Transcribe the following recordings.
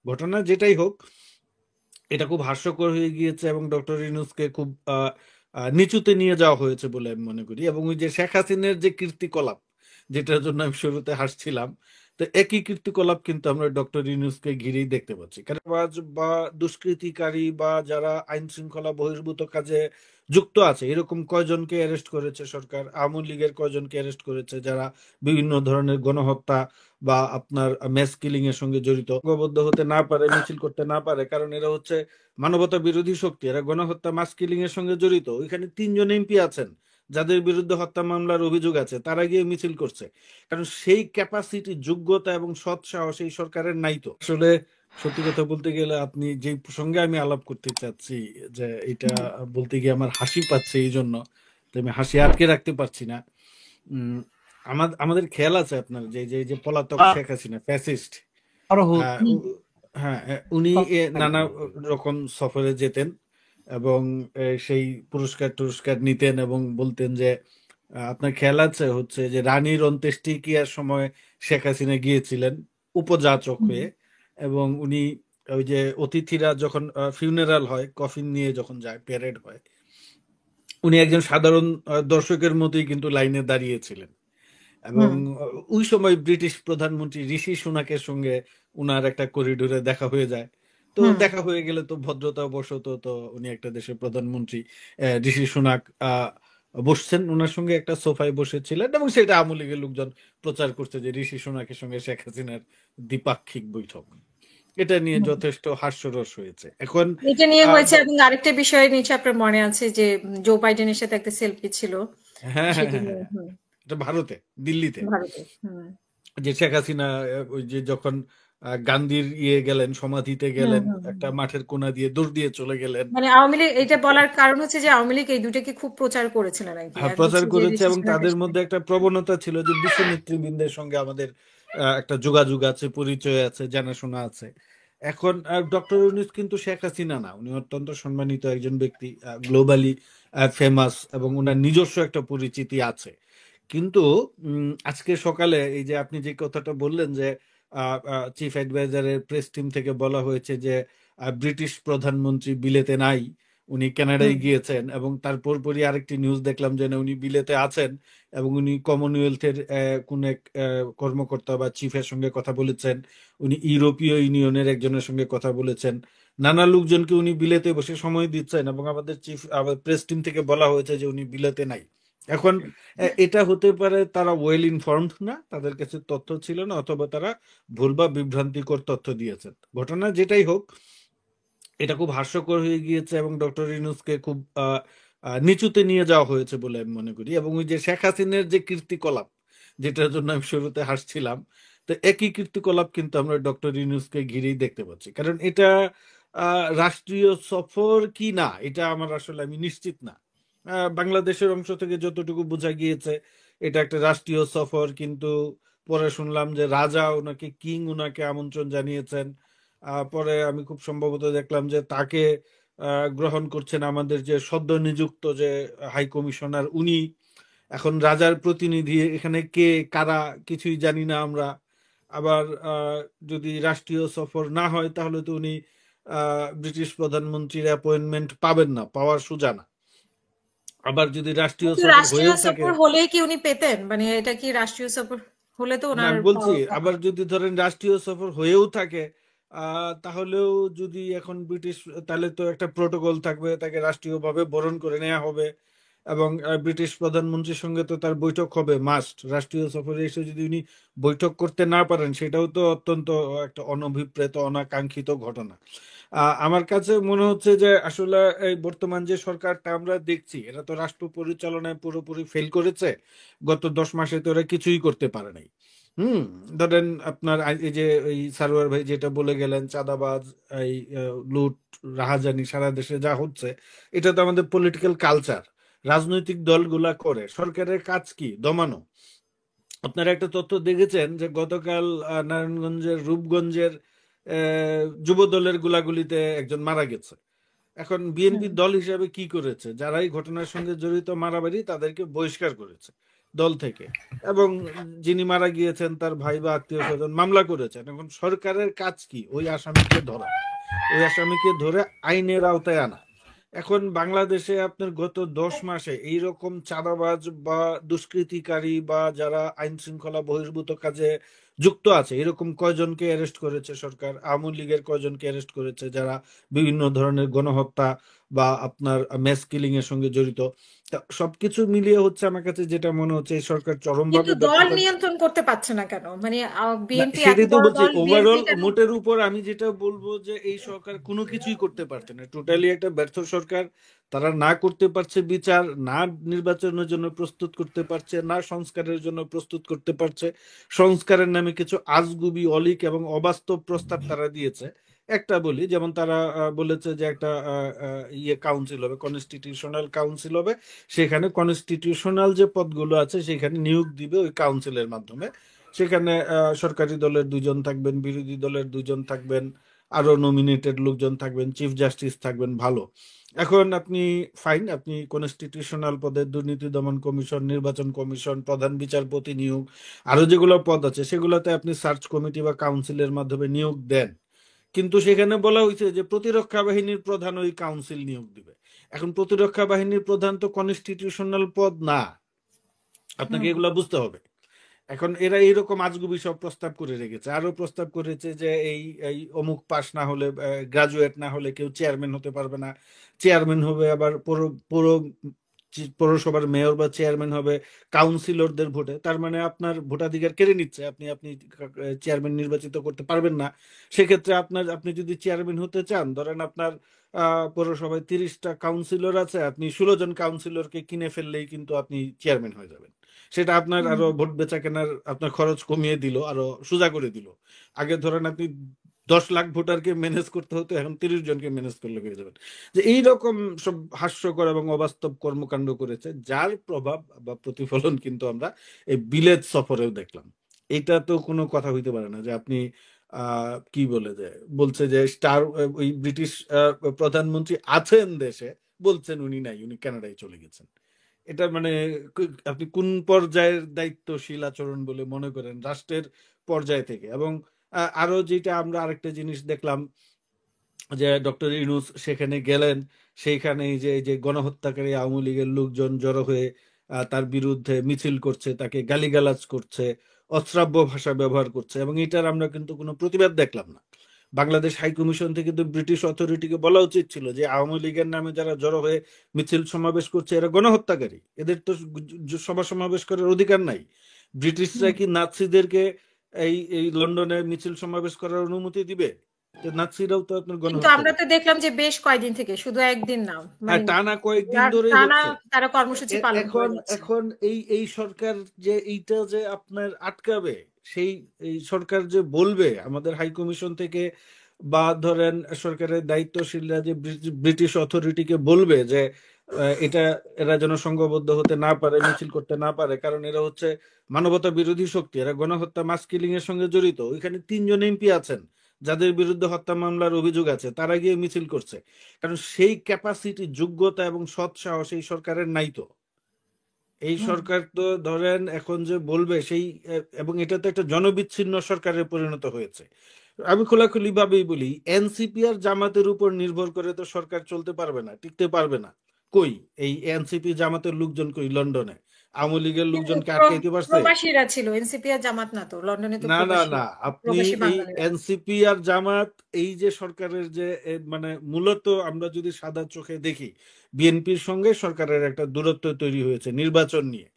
ঘটনা যেটাই হোক, এটা খুব হাস্যকর হয়ে গিয়েছে এবং ডক্টর ইউনূসকে খুব নিচুতে নিয়ে যাওয়া হয়েছে বলে আমি মনে করি। এবং ওই যে শেখ হাসিনার যে কীর্তিকলাপ, যেটার জন্য আমি শুরুতে হাসছিলাম, তো একই কীর্তিকলাপ কিন্তু আমরা ডক্টর ইউনূসকে ঘিরেই দেখতে পাচ্ছি। কারণ বা দুষ্কৃতিকারী বা যারা আইন শৃঙ্খলা বহির্ভূত কাজে যুক্ত আছে এরকম কয়জনকে অ্যারেস্ট করেছে সরকার। আওয়ামী লীগের কয়জনকে অ্যারেস্ট করেছে যারা বিভিন্ন ধরনের গণহত্যা বা আপনার ম্যাস কিলিং এর সঙ্গে জড়িত, ঐক্যবদ্ধ হতে না পারে, মিছিল করতে না পারে, কারণ এরা হচ্ছে মানবতা বিরোধী শক্তি, এরা গণহত্যা মাস কিলিং এর সঙ্গে জড়িত। ওইখানে 3জন এমপি আছেন যাদের বিরুদ্ধে হত্যা মামলার অভিযোগ আছে, তারা গিয়ে মিছিল করছে। কারণ সেই ক্যাপাসিটি, যোগ্যতা এবং সৎ সাহস এই সরকারের নাই। তো আসলে সত্যি কথা বলতে গেলে আপনি যে প্রসঙ্গে আমি আলাপ করতে চাচ্ছি, যে এটা বলতে গিয়ে আমার হাসি পাচ্ছে, এই জন্য তো আমি হাসি আটকে রাখতে পারছি না। উম, আমাদের খেয়াল আছে আপনার যে যে যে পলাতক শেখ হাসিনা ফ্যাসিস্ট, আরো হোক। আহ, উ- হ্যাঁ, উনি নানা রকম সফরে যেতেন এবং সেই পুরস্কার টুরস্কার নিতেন এবং বলতেন যে আপনার খেয়াল আছে হচ্ছে যে রানীর অন্ত্যেষ্টিক্রিয়ার সময় শেখ হাসিনা গিয়েছিলেন উপযাচক হয়ে। এবং উনি ওই যে অতিথিরা যখন ফিউনারাল হয়, কফিন নিয়ে যখন যায়, প্যারেড হয়, উনি একজন সাধারণ দর্শকের মতোই কিন্তু লাইনে দাঁড়িয়েছিলেন। এবং ওই সময় ব্রিটিশ প্রধানমন্ত্রী ঋষি সুনাকের সঙ্গে উনার একটা করিডোরে দেখা হয়ে যায়। তো দেখা হয়ে গেলে তো ভদ্রতা বশত তো উনি একটা দেশের প্রধানমন্ত্রী, ঋষি সুনাক বসছেন ওনার সঙ্গে, একটা সোফায় বসেছিলেন এবং সেটা আওয়ামী লীগের লোকজন প্রচার করছে যে ঋষি সুনাকের সঙ্গে শেখ হাসিনার দ্বিপাক্ষিক বৈঠক। এটা নিয়ে যথেষ্ট হাস্যরস হয়েছে এখন। এটা নিয়ে আহ, হয়েছে এবং আরেকটা বিষয় নিচে আপনার মনে আছে যে জো বাইডেনের সাথে একটা সেলফি ছিল, হ্যাঁ, হ্যাঁ, সেটা হ্যাঁ, নিয়ে হ্যাঁ, এটা ভারতে, দিল্লিতে, ভারতে। যে শেখ হাসিনা ওই যে যখন গান্ধীর গেলেন, সমাধিতে হুম গেলেন, হুম একটা হুম। মাঠের কোণা দিয়ে দৌড় দিয়ে চলে গেলেন। মানে আওয়ামী লীগ এটা বলার কারণ হচ্ছে যে আওয়ামী লীগ এই দুটাকে খুব প্রচার করেছিলেন আর কি। হ্যাঁ, এক প্রচার হচ্ছে যে করেছে ঋষি এবং সুনাকের তাদের সাথে। মধ্যে একটা প্রবণতা ছিল যে বিশ্ব নেতৃবৃন্দের সঙ্গে আমাদের একটা যোগাযোগ আছে, পরিচয় আছে, জানাশোনা আছে। এখন ডক্টর ইউনূস কিন্তু শেখ হাসিনা না, উনি অত্যন্ত সম্মানিত একজন ব্যক্তি, গ্লোবালি ফেমাস, এবং ওনার নিজস্ব একটা পরিচিতি আছে। কিন্তু আজকে সকালে এই যে আপনি যে কথাটা বললেন যে চিফ অ্যাডভাইজারের প্রেস টিম থেকে বলা হয়েছে যে ব্রিটিশ প্রধানমন্ত্রী বিলেতে নাই, উনি কানাডায় হুম। গিয়েছেন। এবং তারপর পরই আরেকটি নিউজ দেখলাম যে না, উনি বিলেতে আছেন এবং উনি কমনওয়েলথের কোন এক কর্মকর্তা বা চিফের সঙ্গে কথা বলেছেন, উনি ইউরোপীয় ইউনিয়নের একজনের সঙ্গে কথা বলেছেন, নানা লোকজনকে উনি বিলেতে বসে সময় দিচ্ছেন। এবং আমাদের প্রেস টিম থেকে বলা হয়েছে যে উনি বিলেতে নাই। এখন এটা হতে পারে তারা ওয়েল ইনফর্মড না, তাদের কাছে তথ্য ছিল না, অথবা তারা ভুল বা বিভ্রান্তিকর তথ্য দিয়েছেন। ঘটনা যেটাই হোক, এটা খুব হাস্যকর হয়ে গিয়েছে এবং ডক্টর ইউনূসকে খুব নিচুতে নিয়ে যাওয়া হয়েছে বলে আমি মনে করি। এবং ওই যে শেখ হাসিনার যে কীর্তিকলাপ, যেটার জন্য আমি শুরুতে হাসছিলাম, তো একই কীর্তিকলাপ কিন্তু আমরা ডক্টর ইউনূসকে ঘিরেই দেখতে পাচ্ছি। কারণ এটা রাষ্ট্রীয় সফর কি না, এটা আমার আসলে আমি নিশ্চিত না। বাংলাদেশের অংশ থেকে যতটুকু বোঝা গিয়েছে এটা একটা রাষ্ট্রীয় সফর, কিন্তু পরে শুনলাম যে রাজা ওনাকে, কিং ওনাকে আমন্ত্রণ জানিয়েছেন। পরে আমি খুব সম্ভবত দেখলাম যে তাকে গ্রহণ করছেন আমাদের যে সদ্য নিযুক্ত যে হাই কমিশনার, উনি। এখন রাজার প্রতিনিধি এখানে কে কারা কিছুই জানি না আমরা। আবার যদি রাষ্ট্রীয় সফর না হয় তাহলে তো উনি ব্রিটিশ প্রধানমন্ত্রীর অ্যাপয়েন্টমেন্ট পাবেন না, পাওয়ার সোজা না। আবার যদি রাষ্ট্রীয় কিন্তু সফর রাষ্ট্রীয় হয়েও থাকে, সফর হলেই কি উনি পেতেন? মানে এটা কি রাষ্ট্রীয় সফর হলে তো না ওনার আমি বলছি, পাওয়ার কথা। আবার যদি ধরেন রাষ্ট্রীয় সফর হয়েও থাকে, তাহলেও যদি এখন ব্রিটিশ, তাহলে তো একটা প্রোটোকল থাকবে, তাকে রাষ্ট্রীয়ভাবে বরণ করে নেওয়া হবে। এবং ব্রিটিশ প্রধানমন্ত্রীর সঙ্গে তো তার বৈঠক হবে মাস্ট। রাষ্ট্রীয় সফরে এসে যদি উনি বৈঠক করতে না পারেন, সেটাও তো অত্যন্ত একটা অনভিপ্রেত, অনাকাঙ্ক্ষিত ঘটনা। আমার কাছে মনে হচ্ছে যে আসলে এই বর্তমান যে সরকারটা আমরা দেখছি, এরা তো রাষ্ট্র পরিচালনায় পুরোপুরি ফেল করেছে। গত 10 মাসে তো এরা কিছুই করতে পারে নাই। হুম। ধরেন আপনার এই যে এই সারোয়ার ভাই যেটা বলে গেলেন, চাঁদাবাজ, এই লুট, রাহাজানি সারা দেশে যা হচ্ছে, এটা তো আমাদের পলিটিক্যাল কালচার। রাজনৈতিক দলগুলা করে, সরকারের কাজ কি দমানো। আপনারা একটা তথ্য দেখেছেন যে গতকাল নারায়ণগঞ্জের রূপগঞ্জের যুব দলের গোলাগুলিতে একজন মারা গেছে। এখন বিএনপি হুম। দল হিসাবে কি করেছে, যারা এই ঘটনার সঙ্গে জড়িত মারামারি, তাদেরকে বহিষ্কার করেছে। দল থেকে। এবং যিনি মারা গিয়েছেন তার ভাই বা আত্মীয় স্বজন মামলা করেছেন। এখন সরকারের কাজ কি? ওই আসামিকে ধরা, ওই আসামিকে ধরে আইনের আওতায় আনা। এখন বাংলাদেশে আপনার গত 10 মাসে এইরকম চাঁদাবাজ বা দুষ্কৃতিকারী বা যারা আইন শৃঙ্খলা বহির্ভূত কাজে যুক্ত আছে এরকম কয়জনকে অ্যারেস্ট করেছে সরকার? আওয়ামী লীগের কয়জনকে অ্যারেস্ট করেছে যারা বিভিন্ন ধরনের গণহত্যা বা আপনার ম্যাস কিলিং এর সঙ্গে জড়িত? তা সবকিছু মিলিয়ে হচ্ছে আমার কাছে যেটা মনে হচ্ছে এই সরকার কিন্তু চরমভাবে দল ব্যর্থতা। নিয়ন্ত্রণ করতে পারছে না কেন? মানে না, বিএনপি এত সেটাই তো বড় বলছি, দল, বিএনপি ওভারঅল কেন? মোটের উপর আমি যেটা বলবো যে এই সরকার কোনো কিছুই করতে পারছে না, টোটালি একটা ব্যর্থ সরকার। তারা না করতে পারছে বিচার, না নির্বাচনের জন্য প্রস্তুত করতে পারছে, না সংস্কারের জন্য প্রস্তুত করতে পারছে। সংস্কারের নামে কিছু আজগুবি অলীক এবং অবাস্তব প্রস্তাব তারা দিয়েছে। একটা বলি, যেমন তারা বলেছে যে একটা কাউন্সিল হবে, কনস্টিটিউশনাল কাউন্সিল হবে, সেখানে কনস্টিটিউশনাল যে পদগুলো আছে সেখানে নিয়োগ দিবে ওই কাউন্সিলের মাধ্যমে। সেখানে সরকারি দলের 2 জন থাকবেন, বিরোধী দলের 2 জন থাকবেন, আরো নমিনেটেড লোকজন থাকবেন, চিফ জাস্টিস থাকবেন। ভালো। এখন আপনি ফাইন, আপনি কনস্টিটিউশনাল পদে দুর্নীতি দমন কমিশন, নির্বাচন কমিশন, প্রধান বিচারপতি নিয়োগ, আরো যেগুলো পদ আছে সেগুলোতে আপনি সার্চ কমিটি বা কাউন্সিলের মাধ্যমে নিয়োগ দেন। কিন্তু সেখানে বলা হয়েছে যে প্রতিরক্ষা বাহিনীর প্রধান ওই কাউন্সিল নিয়োগ দিবে। এখন প্রতিরক্ষা বাহিনীর প্রধান তো কনস্টিটিউশনাল পদ না, আপনাকে হুম। এগুলো বুঝতে হবে। এখন এরা এইরকম আজগুবি সব প্রস্তাব করে রেখেছে, আরো প্রস্তাব করেছে যে এই এই অমুক পাস না হলে, গ্রাজুয়েট না হলে কেউ চেয়ারম্যান হতে পারবে না। চেয়ারম্যান হবে আবার পৌরসভার মেয়র বা চেয়ারম্যান হবে কাউন্সিলরদের ভোটে। তার মানে আপনার ভোটাধিকার কেড়ে নিচ্ছে, আপনি আপনি চেয়ারম্যান নির্বাচিত করতে পারবেন না। সেক্ষেত্রে আপনি যদি চেয়ারম্যান হতে চান, ধরেন আপনার পৌরসভায় 30টা কাউন্সিলর আছে, আপনি 16 জন কাউন্সিলরকে কিনে ফেললেই কিন্তু আপনি চেয়ারম্যান হয়ে যাবেন। সেটা আপনার হুম। আরো ভোট বেচা কেনার আপনার খরচ কমিয়ে দিল, আরো সোজা করে দিল। আগে ধরেন আপনি 10 লাখ ভোটারকে ম্যানেজ করতে হতো, এখন 30 জনকে ম্যানেজ করলে হয়ে যাবেন। যে এইরকম সব হাস্যকর এবং অবাস্তব কর্মকাণ্ড করেছে, যার প্রভাব বা প্রতিফলন কিন্তু আমরা এই বিলেত সফরেও দেখলাম। এটা তো কোনো কথা হইতে পারে না যে আপনি কি বলে যে বলছে যে স্টার, ওই ব্রিটিশ প্রধানমন্ত্রী আছেন দেশে, বলছেন উনি নাই, উনি কানাডায় চলে গেছেন। এটা মানে আপনি কোন পর্যায়ের দায়িত্বশীল আচরণ বলে মনে করেন রাষ্ট্রের পর্যায় থেকে? এবং আরো যেটা আমরা আরেকটা জিনিস দেখলাম, যে ডক্টর ইউনূস সেখানে গেলেন, সেইখানে এই যে গণহত্যাকারী আওয়ামী লীগের লোকজন জড়ো হয়ে তার বিরুদ্ধে মিছিল করছে, তাকে গালিগালাজ করছে, অশ্রাব্য ভাষা ব্যবহার করছে, এবং এটার আমরা কিন্তু কোনো প্রতিবাদ দেখলাম না। বাংলাদেশ হাই কমিশন থেকে তো ব্রিটিশ অথরিটিকে বলা উচিত ছিল যে আওয়ামী লীগের নামে যারা জড়ো হয়ে মিছিল সমাবেশ করছে এরা গণহত্যাকারী, এদের তো সভা সমাবেশ করার অধিকার নাই। ব্রিটিশরা হুম। কি নাৎসিদেরকে এই এই লন্ডনে মিছিল সমাবেশ করার অনুমতি দিবে? তো নাৎসিরাও তো আপনার কিন্তু আমরা গণহত্যাকারী। তো দেখলাম যে বেশ কয়েকদিন থেকে, শুধু একদিন না, হ্যাঁ, মানে টানা কয়েকদিন ধরেই টানা হচ্ছে। তারা কর্মসূচি পালন করে এখন যাচ্ছে। এখন এই এই সরকার যে এইটা যে আপনার আটকাবে, সেই এই সরকার যে বলবে আমাদের হাই কমিশন থেকে বা ধরেন সরকারের দায়িত্বশীলরা যে ব্রিটিশ অথরিটিকে বলবে যে এটা এরা যেন সংঘবদ্ধ হতে না পারে, মিছিল করতে না পারে, কারণ এরা হচ্ছে মানবতা বিরোধী শক্তি, এরা গণহত্যা মাস কিলিং এর সঙ্গে জড়িত। ওইখানে 3 জন এমপি আছেন যাদের বিরুদ্ধে হত্যা মামলার অভিযোগ আছে, তারা গিয়ে মিছিল করছে। কারণ সেই ক্যাপাসিটি, যোগ্যতা এবং সৎ সাহস এই সরকারের নাই তো। এই হুম। সরকার তো ধরেন এখন যে বলবে সেই এবং এটা তো একটা জনবিচ্ছিন্ন সরকারে পরিণত হয়েছে। আমি খোলাখুলি ভাবেই বলি, এনসিপি আর জামাতের উপর নির্ভর করে তো সরকার চলতে পারবে না, টিকতে পারবে না। কই এই এনসিপি জামাতের লোকজন কই লন্ডনে? আওয়ামী লীগের কিন্তু লোকজনকে আটকাইতে পারছে? প্রবাসীরা ছিল, এনসিপি আর জামাত না তো, লন্ডনে তো না না প্রবাসী, না, আপনি প্রবাসী এই বাঙালিরা। এনসিপি আর জামাত, এই যে সরকারের যে মানে মূলত আমরা যদি সাদা চোখে দেখি, বিএনপির সঙ্গে সরকারের একটা দূরত্ব তৈরি হয়েছে নির্বাচন নিয়ে।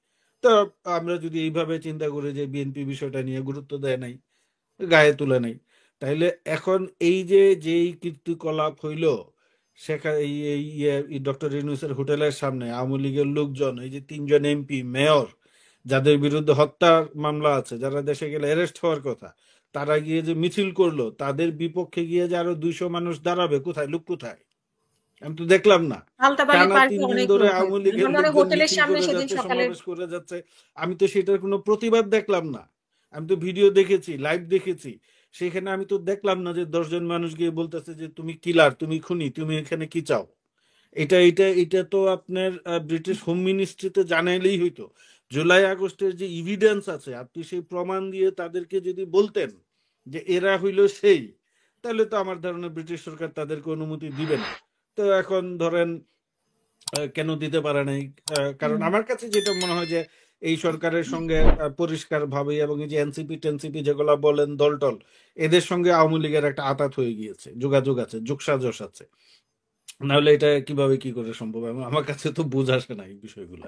তো আমরা যদি এইভাবে চিন্তা করি যে বিএনপি বিষয়টা নিয়ে গুরুত্ব দেয় নাই, গায়ে তুলে নাই, তাইলে এখন এই যে যেই কীর্তিকলাপ হইল, সেখানে এই ডক্টর ইউনূসের হোটেলের সামনে আওয়ামী লীগের লোকজন, এই যে 3 জন এমপি, মেয়র, যাদের বিরুদ্ধে হত্যার মামলা আছে, যারা দেশে গেলে অ্যারেস্ট হওয়ার কথা, তারা গিয়ে যে মিছিল করলো, তাদের বিপক্ষে গিয়ে যে আরো 200 মানুষ দাঁড়াবে, কোথায় লোক কোথায়? আমি তো দেখলাম না। আলতাবাড়ি টানা পার্কে 3 দিন অনেক ধরে লোক আওয়ামী হয়েছে, লীগের লন্ডনে লোকজন হোটেলের মিছিল সামনে করে সেদিন যাচ্ছে, সকালে। সমাবেশ করে যাচ্ছে। আমি তো সেটার কোনো প্রতিবাদ দেখলাম না। আমি তো ভিডিও দেখেছি, লাইভ দেখেছি। সেখানে আমি তো দেখলাম না যে 10 জন মানুষ গিয়ে বলতেছে যে তুমি কিলার, তুমি খুনি, তুমি এখানে কি চাও। এটা এটা এটা তো আপনার ব্রিটিশ হোম মিনিস্ট্রিতে জানাইলেই হইতো। জুলাই আগস্টের যে ইভিডেন্স আছে, আপনি সেই প্রমাণ দিয়ে তাদেরকে যদি বলতেন যে এরা হইল সেই, তাহলে তো আমার ধারণা ব্রিটিশ সরকার তাদেরকে অনুমতি দিবে না। তো এখন ধরেন কেন দিতে পারে নাই, কারণ হুম। আমার কাছে যেটা মনে হয় যে এই সরকারের সঙ্গে পরিষ্কার ভাবে, এবং এই যে এনসিপি টেনসিপি যেগুলা বলেন দলটল, এদের সঙ্গে আওয়ামী লীগের একটা আঁতাত হয়ে গিয়েছে, যোগাযোগ আছে, যোগসাজশ আছে। নাহলে এটা কিভাবে কি করে সম্ভব, আমার কাছে তো বোঝা আসে না এই বিষয়গুলো।